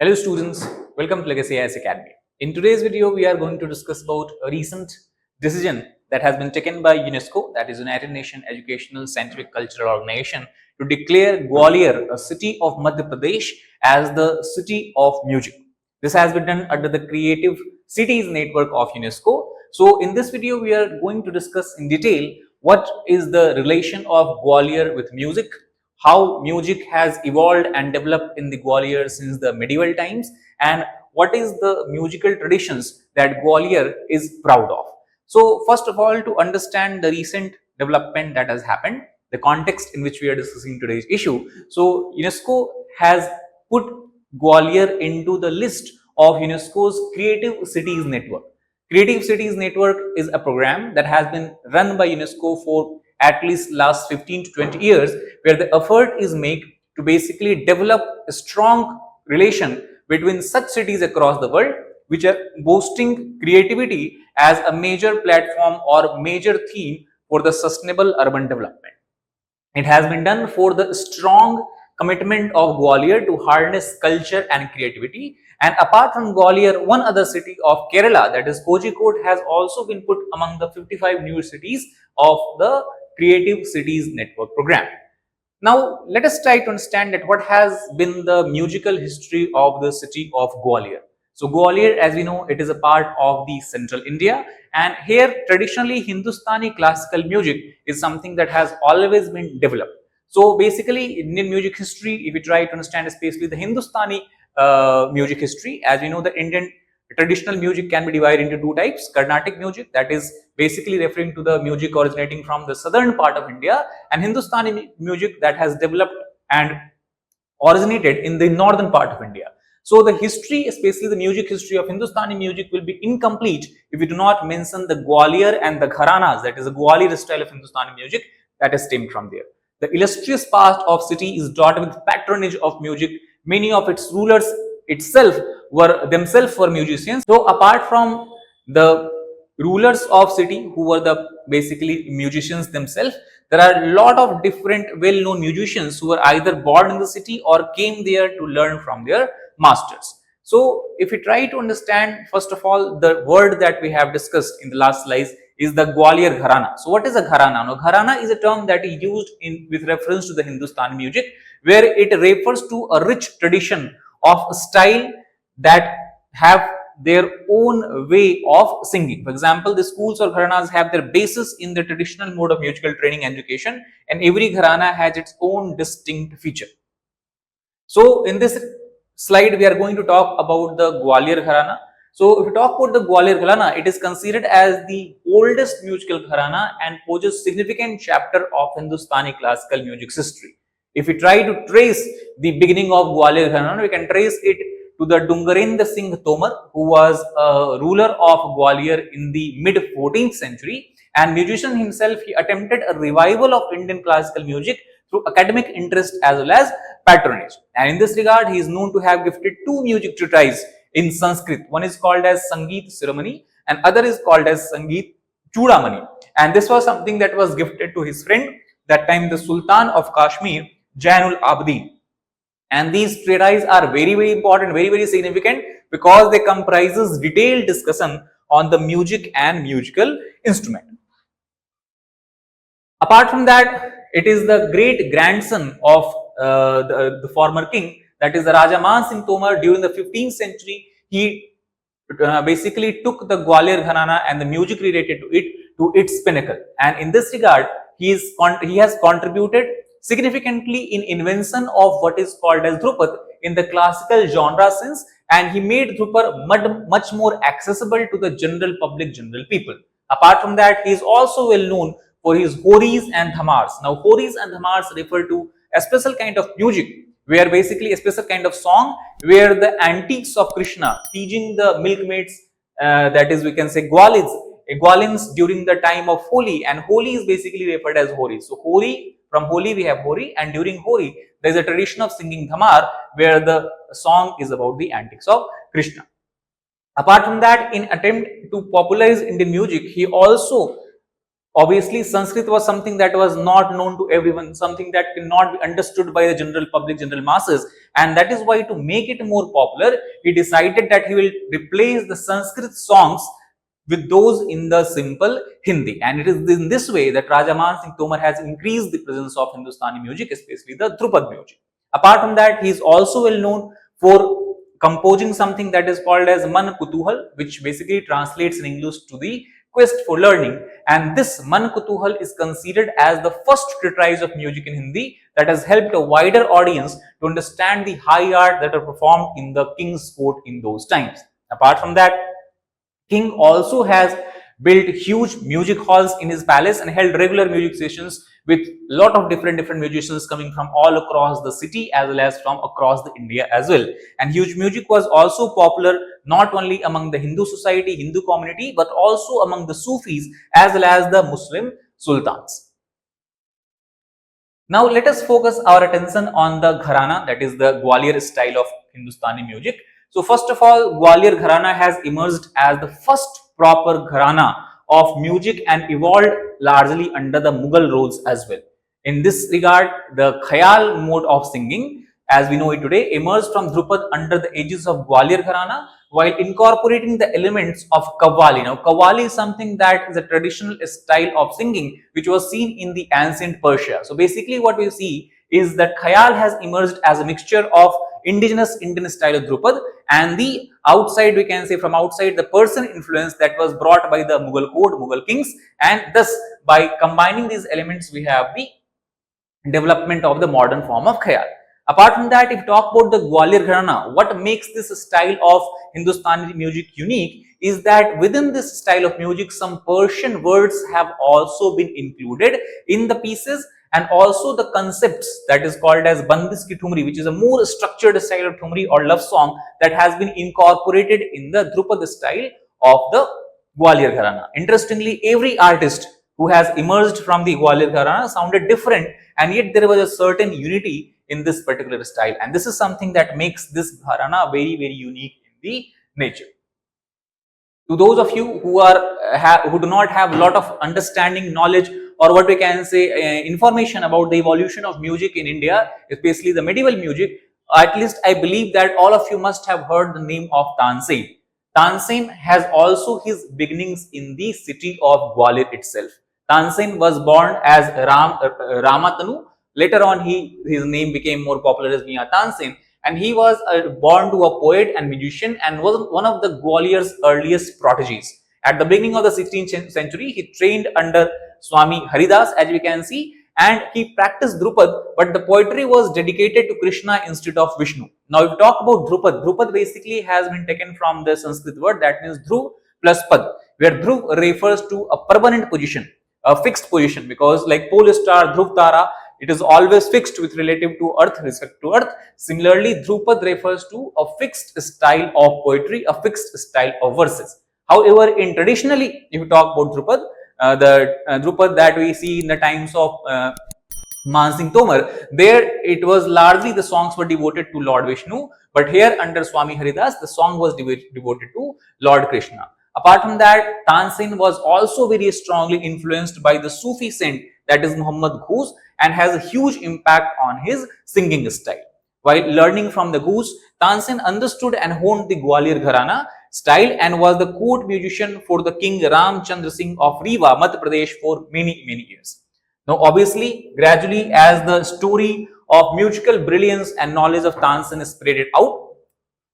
Hello students, welcome to Legacy IAS Academy. In today's video, we are going to discuss about a recent decision that has been taken by UNESCO, that is United Nations Educational, Scientific, Cultural Organization, to declare Gwalior, a city of Madhya Pradesh, as the city of music. This has been done under the Creative Cities Network of UNESCO. So in this video, we are going to discuss in detail what is the relation of Gwalior with music, how music has evolved and developed in the Gwalior since the medieval times, and what is the musical traditions that Gwalior is proud of. So first of all, to understand the recent development that has happened, the context in which we are discussing today's issue. So UNESCO has put Gwalior into the list of UNESCO's Creative Cities Network. Creative Cities Network is a program that has been run by UNESCO for at least last 15 to 20 years, where the effort is made to basically develop a strong relation between such cities across the world which are boasting creativity as a major platform or major theme for the sustainable urban development. It has been done for the strong commitment of Gwalior to harness culture and creativity. And apart from Gwalior, one other city of Kerala, that is Kozhikode, has also been put among the 55 new cities of the Creative Cities Network program. Now, let us try to understand that what has been the musical history of the city of Gwalior. So, Gwalior, as we know, it is a part of the central India, and here traditionally Hindustani classical music is something that has always been developed. So, basically, Indian music history, if we try to understand especially the Hindustani music history, as we know, the Indian traditional music can be divided into two types: Carnatic music, that is basically referring to the music originating from the southern part of India, and Hindustani music that has developed and originated in the northern part of India. So the history, especially the music history of Hindustani music, will be incomplete if we do not mention the Gwalior and the Gharanas, that is the Gwalior style of Hindustani music that is stemmed from there. The illustrious past of city is dotted with patronage of music. Many of its rulers itself were themselves musicians. So apart from the rulers of city who were the basically musicians themselves, there are a lot of different well-known musicians who were either born in the city or came there to learn from their masters. So if we try to understand, first of all, the word that we have discussed in the last slides is the Gwalior Gharana. So what is a Gharana? Now, Gharana is a term that is used in with reference to the Hindustani music, where it refers to a rich tradition of style that have their own way of singing. For example, the schools or gharanas have their basis in the traditional mode of musical training and education, and every gharana has its own distinct feature. So in this slide, we are going to talk about the Gwalior Gharana. So if we talk about the Gwalior Gharana, it is considered as the oldest musical gharana and poses significant chapter of Hindustani classical music's history. If we try to trace the beginning of Gwalior Gharana, we can trace it to the Dungarendra Singh Tomar, who was a ruler of Gwalior in the mid 14th century, and musician himself. He attempted a revival of Indian classical music through academic interest as well as patronage. And in this regard, he is known to have gifted two music treatises in Sanskrit. One is called as Sangeet Siramani and other is called as Sangeet Chudamani. And this was something that was gifted to his friend, that time the Sultan of Kashmir, Jainul Abidin. And these treatises are very, very important, very, very significant, because they comprises detailed discussion on the music and musical instrument. Apart from that, it is the great grandson of the former king, that is the Raja Man Singh Tomar. During the 15th century, he basically took the Gwalior Gharana and the music related to it to its pinnacle. And in this regard, he has contributed significantly in invention of what is called as Dhrupad in the classical genre sense, and he made Dhrupad much more accessible to the general public, general people. Apart from that, he is also well known for his horis and dhamars. Now, horis and dhamars refer to a special kind of music, where basically a special kind of song where the antiques of Krishna, teaching the milkmaids, that is, we can say Gwalins during the time of Holi, and Holi is basically referred as Hori. So Hori, from Holi we have Hori, and during Hori there is a tradition of singing dhamar where the song is about the antics of Krishna. Apart from that, in attempt to popularize Indian music, he also Obviously, Sanskrit was something that was not known to everyone, something that cannot be understood by the general public, general masses. And that is why, to make it more popular, he decided that he will replace the Sanskrit songs with those in the simple Hindi. And it is in this way that Raja Man Singh Tomar has increased the presence of Hindustani music, especially the Drupad music. Apart from that, he is also well known for composing something that is called as Man Kutuhal, which basically translates in English to the quest for learning. And this Man Kutuhal is considered as the first treatise of music in Hindi that has helped a wider audience to understand the high art that are performed in the king's court in those times. Apart from that, King also has built huge music halls in his palace and held regular music sessions with a lot of different musicians coming from all across the city as well as from across the India as well. And huge music was also popular not only among the Hindu society, Hindu community, but also among the Sufis as well as the Muslim sultans. Now let us focus our attention on the gharana, that is the Gwalior style of Hindustani music. So first of all, Gwalior gharana has emerged as the first proper gharana of music and evolved largely under the Mughal rules as well. In this regard, the Khayal mode of singing, as we know it today, emerged from Drupad under the aegis of Gwalior gharana while incorporating the elements of Qawwali. Now, Qawwali is something that is a traditional style of singing which was seen in the ancient Persia. So basically what we see is that Khayal has emerged as a mixture of indigenous Indian style of Drupad and the outside, we can say from outside, the Persian influence that was brought by the Mughal court, Mughal kings, and thus by combining these elements we have the development of the modern form of Khayal. Apart from that, if you talk about the Gwalior Gharana, what makes this style of Hindustani music unique is that within this style of music, some Persian words have also been included in the pieces, and also the concepts that is called as Bandis ki Thumri, which is a more structured style of Thumri or love song that has been incorporated in the Drupad style of the Gwalior Gharana. Interestingly, every artist who has emerged from the Gwalior Gharana sounded different, and yet there was a certain unity in this particular style, and this is something that makes this gharana very unique in the nature. To those of you who who do not have a lot of understanding, knowledge, or what we can say information about the evolution of music in India, especially the medieval music, at least I believe that all of you must have heard the name of Tansen. Tansen has also his beginnings in the city of Gwalior itself. Tansen was born as Ramatanu. Later on, his name became more popular as Miya Tansen, and he was born to a poet and musician and was one of the Gwalior's earliest prodigies. At the beginning of the 16th century, he trained under Swami Haridas, as we can see, and he practiced Drupad, but the poetry was dedicated to Krishna instead of Vishnu. Now, if we talk about Drupad, Drupad basically has been taken from the Sanskrit word that means Dhruv plus Pad, where Dhruv refers to a permanent position, a fixed position, because like pole star, Dhruv Tara, it is always fixed with relative to earth, respect to earth. Similarly, Drupad refers to a fixed style of poetry, a fixed style of verses. However, in traditionally, if you talk about Drupad, the Drupad that we see in the times of Man Singh Tomar, there it was largely the songs were devoted to Lord Vishnu, but here under Swami Haridas, the song was devoted to Lord Krishna. Apart from that, Tansen was also very strongly influenced by the Sufi saint that is Muhammad Ghus, and has a huge impact on his singing style. While learning from the Ghus, Tansen understood and honed the Gwalior Gharana style and was the court musician for the King Ram Chandra Singh of Rewa, Madhya Pradesh for many years. Now, obviously, gradually as the story of musical brilliance and knowledge of Tansen spread out,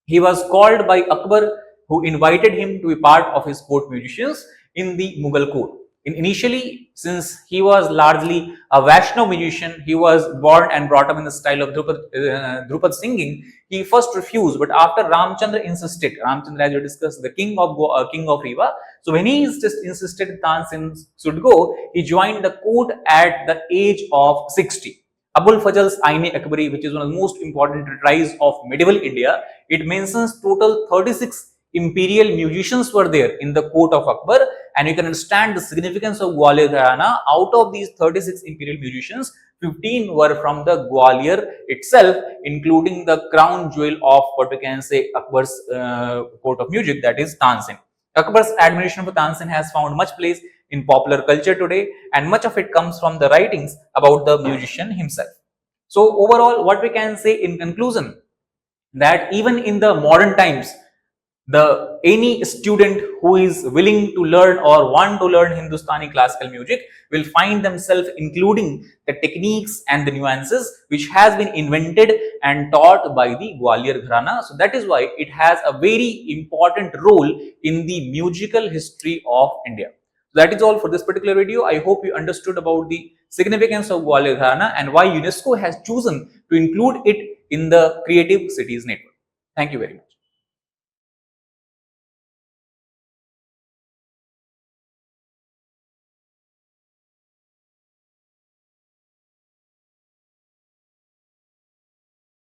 he was called by Akbar, who invited him to be part of his court musicians in the Mughal court. Initially, since he was largely a Vaishnav musician, he was born and brought up in the style of Drupad singing. He first refused, but after Ramchandra insisted, Ramchandra, as we discussed, the king of Rewa. So when he insisted Tansen should go, he joined the court at the age of 60. Abul Fazl's Aine Akbari, which is one of the most important treatises of medieval India, it mentions total 36 imperial musicians were there in the court of Akbar, and you can understand the significance of Gwalior Gharana. Out of these 36 imperial musicians, 15 were from the Gwalior itself, including the crown jewel of what we can say Akbar's court of music, that is Tansen. Akbar's admiration for Tansen has found much place in popular culture today, and much of it comes from the writings about the musician himself. So overall, what we can say in conclusion, that even in the modern times, the any student who is willing to learn or want to learn Hindustani classical music will find themselves including the techniques and the nuances which has been invented and taught by the Gwalior Gharana. So that is why it has a very important role in the musical history of India. So that is all for this particular video. I hope you understood about the significance of Gwalior Gharana and why UNESCO has chosen to include it in the Creative Cities Network. Thank you very much.